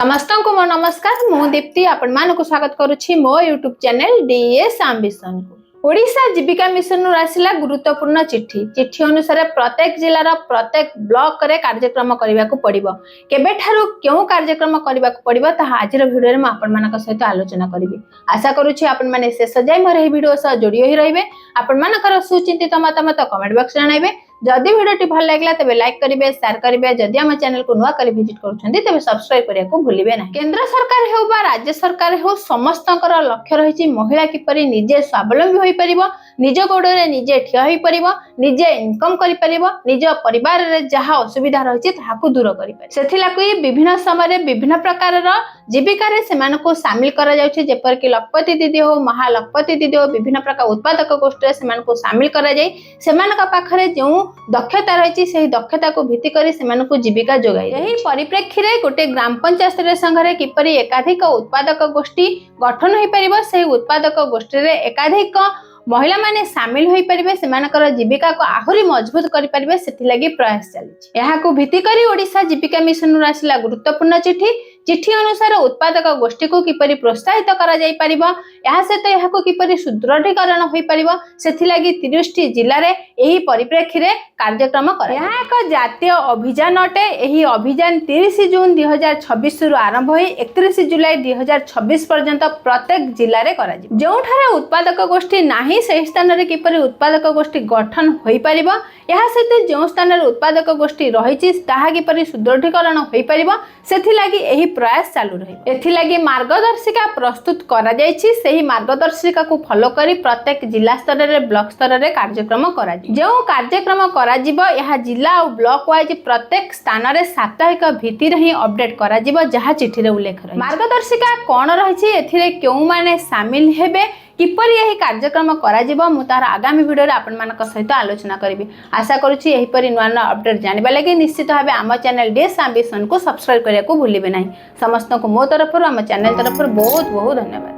समस्त को मो नमस्कार मु दीप्ति आपण मानक स्वागत करुछि मो यूट्यूब चैनल डीएस एम्बिशन को। ओडिशा जीविका मिशन आसिला गुरुत्वपूर्ण चिट्ठी। चिट्ठी अनुसार प्रत्येक जिलार प्रत्येक ब्लॉक रे कार्यक्रम करने को पड़िबो। केबे ठारू क्यों कार्यक्रम करने को पड़िबो ता आजिर वीडियो रे म आपण मानक सहित आलोचना करिवि। आशा करूछि आपण माने शेष जाय मोर एही वीडियो सह जोड़ी होई रहिबे। आपण मानकर सुचिंतित मतामत कमेंट बॉक्स जणाइबे। जदि वीडियो भल लगे तेज लाइक करेंगे शेयर करेंगे। जदि आम चैनल को नुआ कर विजिट करुँच तेज सब्सक्राइब करने को भूलिए ना। केंद्र सरकार हो बा राज्य सरकार हो समस्त लक्ष्य रही महिला किपरि निजे स्वावलंबी हो पार, निज गोड़े निजे ठिया हो पार, निजे इनकम कर निज परिवार रे जहाँ असुविधा रही दूर कर विभिन्न समय विभिन्न प्रकार जीविका से सामिल कर जेपरिक लखपति दीदी हो महालखपति दीदी हो विभिन्न प्रकार उत्पादक गोष्ठी से सामिल कर जो दक्षता रही से दक्षता को भित्ति कर जीविका जोगाई। यही परिप्रेक्षी में गोटे ग्राम पंचायत स्तरीय संघ में किपरि एकाधिक उत्पादक गोष्ठी गठन हो पार, से उत्पादक गोष्ठी में एकाधिक महिला माने सामिल हो पारे, सेमानकर जीविका को आहरी मजबूत करें से प्रयास चली। भित्ति कर ओडिशा जीविका मिशन आसिला गुरुत्वपूर्ण चिट्ठी। चिट्ठी अनुसार उत्पादक गोष्ठी को किपरि प्रोत्साहित करा जाई परिबो, या सहित यहाको किपरि सुदृढ़ीकरण होई परिबो, सेथिलागी 30टी जिल्ला रे एही परिप्रेक्षी रे कार्यक्रम करा। यह एक जातीय अभियान अटे। एही अभियान 30 जून 2026 रु आरंभ होई 31 जुलाई 2026 पर्यंत प्रत्येक जिल्ला रे करा जिवो। जोठारे उत्पादक गोष्ठी नाही से स्थान रे किपरि उत्पादक गोष्ठी गठन होई परिबो, या सहित जो स्थान रे उत्पादक गोष्ठी रहिछि ताहा किपरि सुदृढ़ीकरण होई परिबो, सेथिलागी एही प्रयास चालू रही। एथिलागी मार्गदर्शिका प्रस्तुत करा जायछि। सेही मार्गदर्शिका को फॉलो करी प्रत्येक जिला स्तर रे ब्लॉक स्तर रे कार्यक्रम करा जी। जो कार्यक्रम करा जिवो यह जिला और ब्लॉक वाइज प्रत्येक स्थान रे साप्ताहिक भित्ति रे ही अपडेट करा जिवो, जहा चिट्ठी रे उल्लेख रही। मार्गदर्शिका कोन रहिछि, एथिरे केउ माने शामिल हेबे, किपरि यही कार्यक्रम करा जिवो, मु तार आगामी वीडियो रे आपण मानक सहित आलोचना करिवि। आशा करूछि एही परि नुआ नुआ अपडेट जानिबा लागि निश्चित भाबे आम चैनल डीएस एम्बिशन को सब्सक्राइब करिया को भूलिबे नाही। समस्त को मो तरफ आम चैनल तरफ बहुत बहुत धन्यवाद।